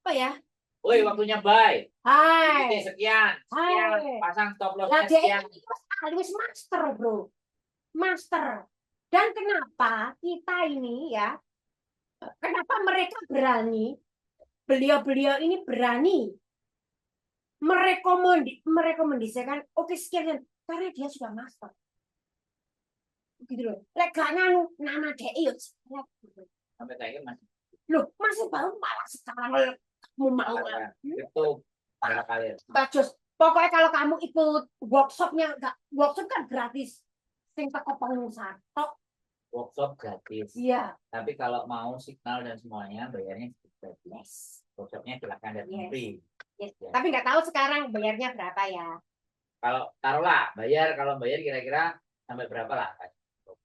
apa ya? Woi, waktunya buy. Hai. Sekian. Pasang stop loss sekian. Harus master, bro. Master. Dan kenapa kita ini ya? Kenapa mereka berani? Beliau-beliau ini berani merekomendasikan oke sekian karena dia sudah master. Gitu loh. Lek gak nganu nama DI sampai saya masih. Loh, masih baru malah sekarang kamu mau itu para kalian. Bagus. Pokoknya kalau kamu ikut workshopnya, workshop kan gratis. Sing teko pengusaha tok. Workshop gratis. Iya. Tapi kalau mau signal dan semuanya bayarnya gratis. Workshopnya silakan dan free. Yes. Ya. Tapi nggak tahu sekarang bayarnya berapa ya. Kalau taruhlah kalau bayar kira-kira sampai berapa lah?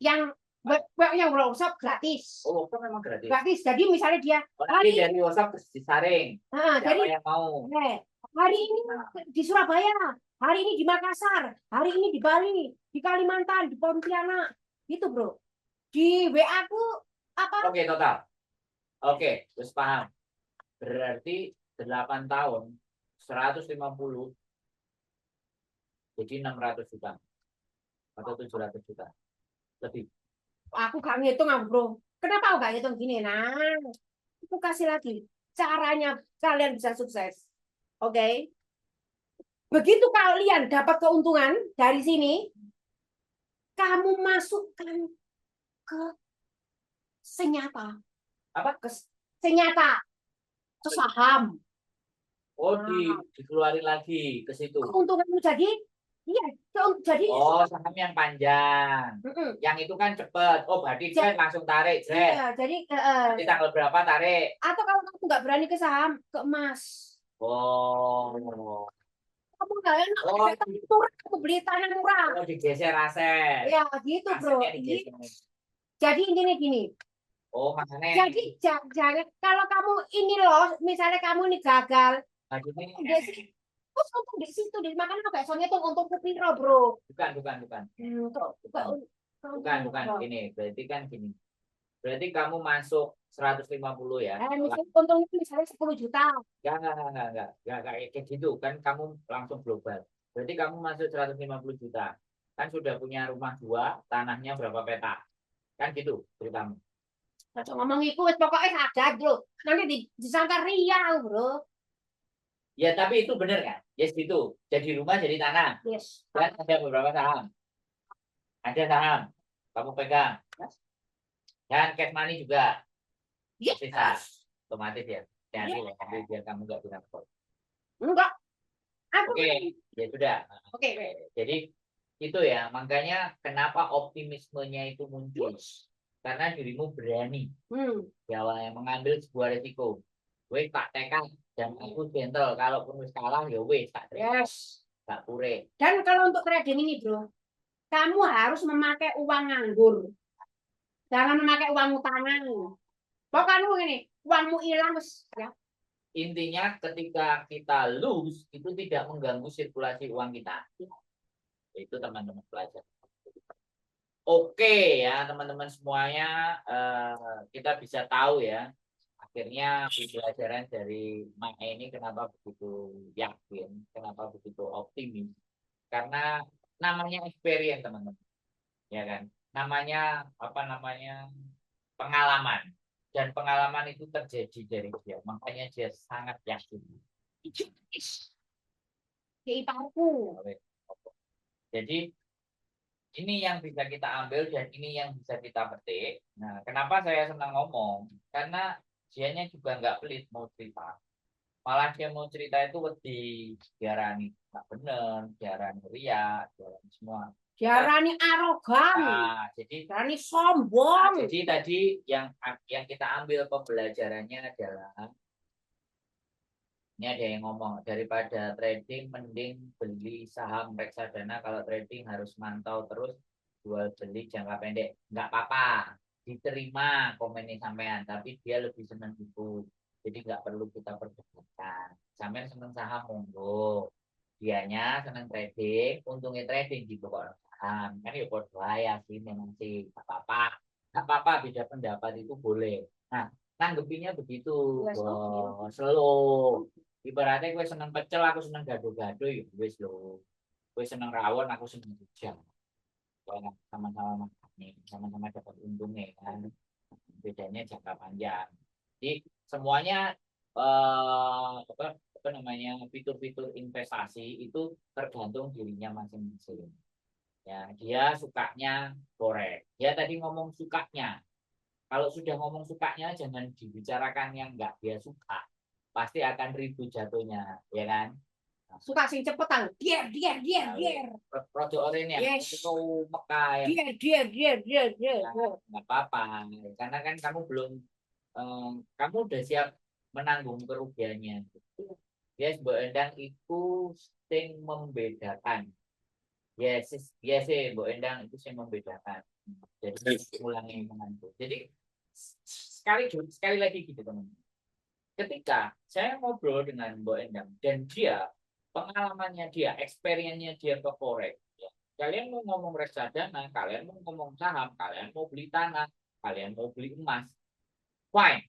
Yang workshop gratis. Oh, workshop memang gratis. Gratis. Jadi misalnya dia hari dari workshop disaring. Jadi yang mau. Hari ini di Surabaya, hari ini di Makassar, hari ini di Bali, di Kalimantan, di Pontianak. Gitu, Bro. Di WA aku apa? Oke, total. Oke, terus paham. Berarti 8 tahun 150 jadi 600 juta atau 700 juta lebih. Aku gak ngitung bro. Kenapa aku gak ngitung gini? Nah, aku kasih lagi caranya kalian bisa sukses. Oke. Begitu kalian dapat keuntungan dari sini, kamu masukkan ke senyata. Apa? Ke senyata. Ke saham. Oh, dikeluarin lagi ke situ. Keuntunganmu jadi jadi saham yang panjang. Yang itu kan cepet. Oh, berarti saya langsung tarik, Iya, jadi di tanggal berapa tarik? Atau kalau kamu nggak berani ke saham, ke emas. Oh. Kamu nggak enak, kamu beli tanah murah. Oh, digeser aset. Ya, gitu, bro. Jadi intinya gini. Oh, makanya. Jadi jangan kalau kamu ini loh, misalnya kamu ini gagal. Terus untung di situ, makanya kayak soalnya tuh untung kupiro, bro. Bukan. Bukan. Ini berarti kan gini. Berarti kamu masuk 150 ya. Untungnya misalnya 10 juta. Enggak kayak gitu kan kamu langsung global. Berarti kamu masuk 150 juta. Kan sudah punya rumah 2, tanahnya berapa petak. Kan gitu terutama. Cocok ngomong itu pokoknya sadar, bro. Nanti disangka ria, bro. Ya, tapi itu benar kan? Yes, itu. Jadi rumah, jadi tanah. Yes. Dan ada beberapa saham. Ada saham. Kamu pegang. Dan cash money juga. Yes. Bisa. Otomatis ya. Jadi biar kamu nggak bisa repot. Enggak. Oke. Ya sudah. Oke. Jadi itu ya. Makanya kenapa optimismenya itu muncul. Karena dirimu berani. Ya, yang mengambil sebuah resiko. Wes tak tekad dan aku gentle. Kalaupun wis kalah ya wes tak. Yes. Tak pure. Dan kalau untuk trading ini, bro, kamu harus memakai uang nganggur. Jangan memakai uang utangan. Kok kamu ini, uangmu hilang ya. Intinya ketika kita lose itu tidak mengganggu sirkulasi uang kita. Itu teman-teman pelajar. Oke ya teman-teman semuanya, kita bisa tahu ya akhirnya pelajaran dari Mak ini kenapa begitu yakin, kenapa begitu optimis, karena namanya experience teman-teman, ya kan, namanya apa namanya pengalaman, dan pengalaman itu terjadi dari dia, makanya dia sangat yakin. Jadi ini yang bisa kita ambil dan ini yang bisa kita petik. Nah, kenapa saya senang ngomong? Karena dianya juga nggak pelit mau cerita. Malah dia mau cerita itu wedi, diarani nggak bener, diarani ria, diarani semua. Diarani arogan. Nah, jadi diarani sombong. Jadi tadi yang kita ambil pembelajarannya adalah ini ada yang ngomong daripada trading mending beli saham reksadana, kalau trading harus mantau terus jual beli jangka pendek nggak apa-apa, diterima komennya sampean, tapi dia lebih senang itu, jadi nggak perlu kita perdebatkan. Sampean senang saham monggo, dianya senang trading, untungnya trading di pokok saham kan ya buat ya sih, memang sih nggak apa-apa, nggak apa-apa, beda pendapat itu boleh. Nah, tanggepinya begitu, bos, slow. Ibaratnya gue seneng pecel, aku seneng gado-gado, ya wis lo. Gue seneng rawon, aku seneng rujak. Sama-sama makan nih, sama-sama dapat untungnya kan. Bedanya jangka panjang. Jadi semuanya apa namanya fitur-fitur investasi itu tergantung dirinya masing-masing. Ya, dia sukanya korek. Dia tadi ngomong sukanya. Kalau sudah ngomong sukanya, jangan dibicarakan yang nggak dia suka, pasti akan ribut jatuhnya, ya kan? Suka sing cepetan, dier. Produk ini ya, itu Mekah ya. Dier. Nggak apa-apa, karena kan kamu belum, kamu udah siap menanggung kerugiannya. Yes, Bu Endang itu sing membedakan. Yes, sih, Bu Endang itu sing membedakan. Jadi ulangi menantu. Jadi sekali lagi gitu teman-teman. Ketika saya ngobrol dengan Mbak Endang dan dia pengalamannya dia, experience-nya dia ke forex, ya. Kalian mau ngomong reksadana, kalian mau ngomong saham, kalian mau beli tanah, kalian mau beli emas, fine.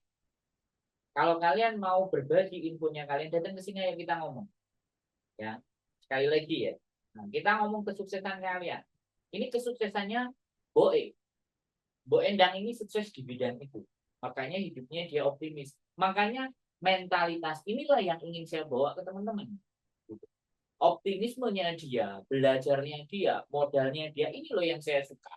Kalau kalian mau berbagi infonya, kalian datang ke sini ayo kita ngomong. Ya, sekali lagi ya. Nah, kita ngomong kesuksesan kalian. Ini kesuksesannya Boe. Bo Endang ini sukses di bidang itu. Makanya hidupnya dia optimis. Makanya mentalitas inilah yang ingin saya bawa ke teman-teman. Optimismenya dia, belajarnya dia, modalnya dia, ini loh yang saya suka.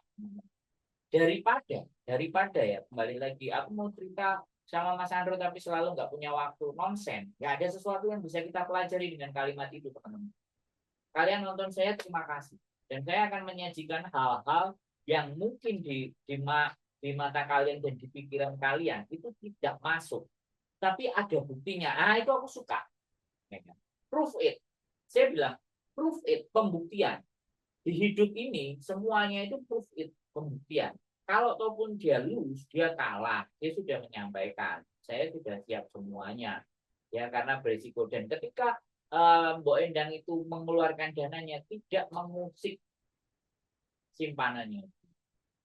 Daripada ya, kembali lagi, aku mau cerita sama Mas Andro tapi selalu nggak punya waktu, nonsen. Nggak ada sesuatu yang bisa kita pelajari dengan kalimat itu, teman-teman. Kalian nonton saya, terima kasih. Dan saya akan menyajikan hal-hal yang mungkin di mata kalian dan di pikiran kalian itu tidak masuk. Tapi ada buktinya. Ah, itu aku suka. Proof it. Saya bilang, proof it, pembuktian. Di hidup ini, semuanya itu proof it, pembuktian. Kalau ataupun dia lose, dia kalah, dia sudah menyampaikan, saya sudah siap semuanya. Ya, karena berisiko. Dan ketika Mbok Endang itu mengeluarkan dananya, tidak mengusik simpanannya.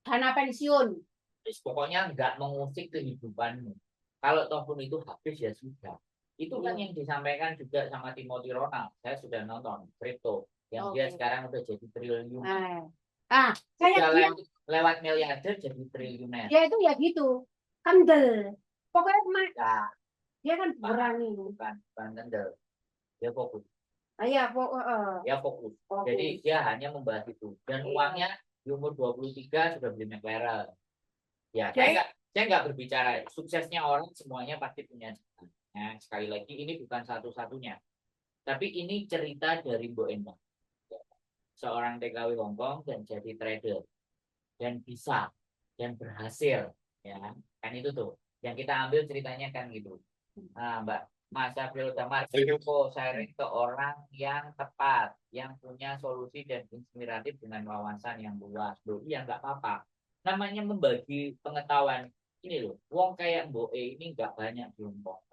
Dana pensiun. Pokoknya nggak mengusik kehidupanmu. Kalau ataupun itu habis ya sudah. Itu kan yang disampaikan juga sama Timothy Ronald. Saya sudah nonton Crypto yang dia sekarang udah jadi triliun. Saya lewat miliarder jadi triliuner. Ya itu ya gitu. Kendel. Pokoknya dia kan berani. Bukan kendel. Dia fokus. Ya fokus. Jadi dia hanya membahas itu. Dan uangnya di umur 23 sudah beli McLaren. Ya, saya nggak berbicara suksesnya orang, semuanya pasti punya. Nah, sekali lagi ini bukan satu-satunya, tapi ini cerita dari Mbok Endang, seorang TKW Hongkong dan jadi trader dan bisa dan berhasil, ya kan itu tuh yang kita ambil ceritanya kan gitu. Nah, Mbak Mas April Damar info sharing ke orang yang tepat, yang punya solusi dan inspiratif dengan wawasan yang luas. Loh, iya nggak apa-apa. Namanya membagi pengetahuan. Ini loh, wong kayak Mbok E ini nggak banyak jumbo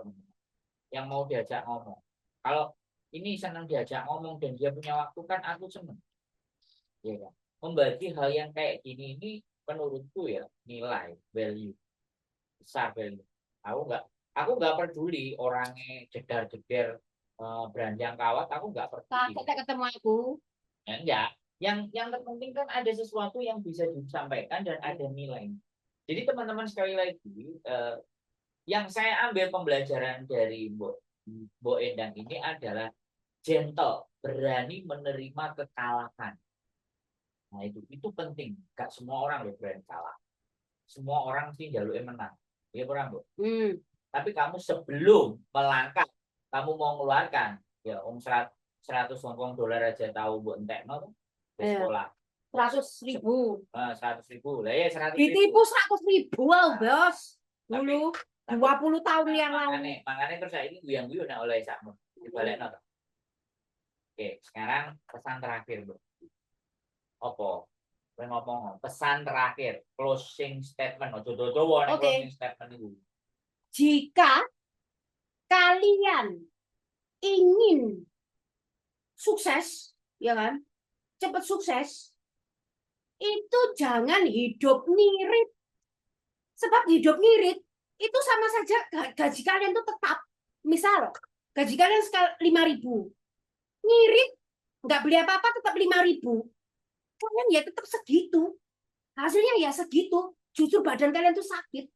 yang mau diajak ngomong. Kalau ini senang diajak ngomong dan dia punya waktu kan aku senang. Ya kan? Membagi hal yang kayak gini ini menurutku ya nilai value besar value. Aku nggak aku nggak peduli orangnya jedar-jeder beranjang kawat, aku nggak peduli. Kita ketemu aku. Ya, enggak. Yang terpenting kan ada sesuatu yang bisa disampaikan dan ada nilai. Jadi teman-teman sekali lagi yang saya ambil pembelajaran dari Bo Endang ini adalah gentle, berani menerima kekalahan. Nah itu penting. Gak semua orang loh berani kalah. Semua orang sih jalur menang. Iya kurang Bu. Tapi kamu sebelum melangkah, kamu mau mengeluarkan ya 100 Hongkong dolar aja tahu Bu entek no ke sekolah. 100.000. 100.000 lah ya 100.000. Ditipu 100.000 bos. Dulu 20 tahun yang lalu. Makanya terus saya ini guyang-guyang oleh sakmu. Dibalik no. Oke, sekarang pesan terakhir Bu. Opo? Ngomong pesan terakhir, closing statement. Closing statement itu. Jika kalian ingin sukses, ya kan? Cepat sukses, itu jangan hidup ngirit. Sebab hidup ngirit itu sama saja gaji kalian tuh tetap. Misal gaji kalian 5.000, ngirit nggak beli apa-apa tetap 5.000. Kalian ya tetap segitu. Hasilnya ya segitu. Justru badan kalian tuh sakit.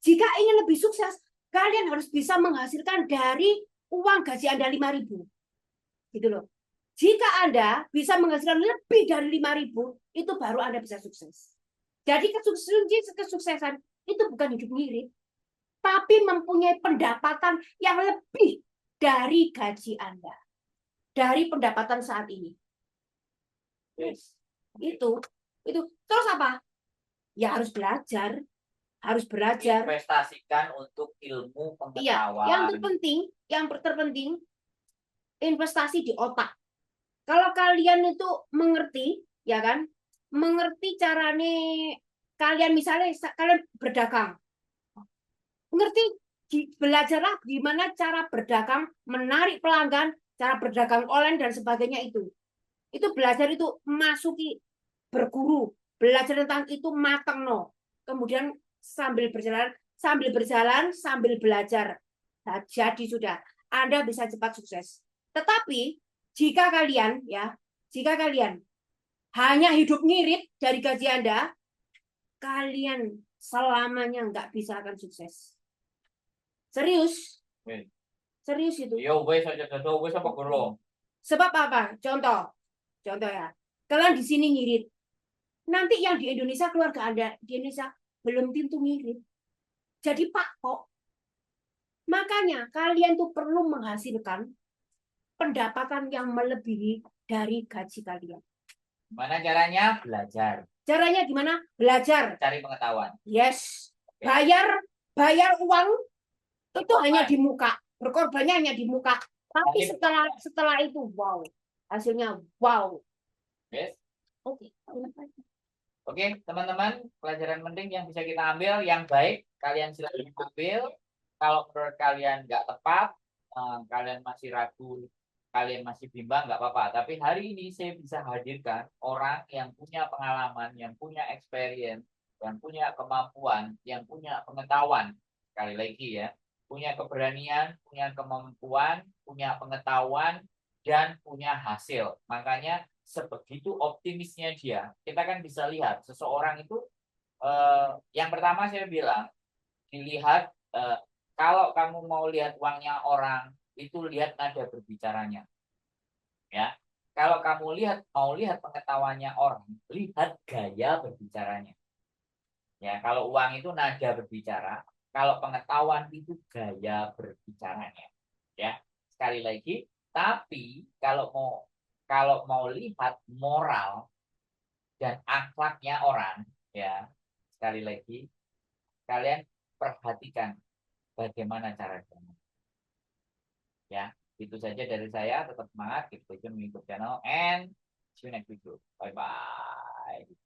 Jika ingin lebih sukses, kalian harus bisa menghasilkan dari uang gaji Anda 5.000. Gitu loh. Jika Anda bisa menghasilkan lebih dari 5.000, itu baru Anda bisa sukses. Jadi kesuksesan itu bukan hidup ngirit, tapi mempunyai pendapatan yang lebih dari gaji Anda. Dari pendapatan saat ini. Yes. Itu. Terus apa? Ya harus belajar. Harus belajar. Investasikan untuk ilmu pengetahuan. Iya, yang terpenting investasi di otak. Kalau kalian itu mengerti, ya kan? Mengerti caranya kalian misalnya kalian berdagang. Ngerti belajarlah gimana cara berdagang, menarik pelanggan, cara berdagang online dan sebagainya itu. Itu belajar itu masuki berguru, belajar tentang itu mateng no. Kemudian sambil berjalan sambil belajar. Nah, jadi sudah Anda bisa cepat sukses. Tetapi jika kalian hanya hidup ngirit dari gaji Anda, kalian selamanya nggak bisa akan sukses. Serius. Serius itu. Sebab apa? Contoh ya. Kalian di sini ngirit. Nanti yang di Indonesia, keluarga Anda di Indonesia belum tentu ngirit. Jadi Pak kok. Makanya kalian tuh perlu menghasilkan pendapatan yang melebihi dari gaji kalian. Gimana caranya? Belajar. Caranya gimana? Belajar. Cari pengetahuan. Yes. Bayar uang itu hanya di muka. Berkorbannya hanya di muka. Tapi setelah itu, wow. Hasilnya, wow. Yes. Oke, teman-teman, pelajaran penting yang bisa kita ambil, yang baik, kalian silakan ambil. Kalau menurut kalian nggak tepat, kalian masih ragu, kalian masih bimbang, nggak apa-apa. Tapi hari ini saya bisa hadirkan orang yang punya pengalaman, yang punya experience, yang punya kemampuan, yang punya pengetahuan. Sekali lagi ya, punya keberanian, punya kemampuan, punya pengetahuan, dan punya hasil. Makanya sebegitu optimisnya dia, kita kan bisa lihat seseorang itu yang pertama saya bilang dilihat kalau kamu mau lihat uangnya orang itu lihat nada berbicaranya, ya. Kalau kamu mau lihat pengetahuannya orang, lihat gaya berbicaranya, ya. Kalau uang itu nada berbicara, kalau pengetahuan itu gaya berbicaranya, ya. Sekali lagi, tapi kalau mau lihat moral dan akhlaknya orang, ya, sekali lagi, kalian perhatikan bagaimana cara dia. Ya, itu saja dari saya. Tetap semangat, keep stay tune, YouTube channel, and see you next video. Bye bye.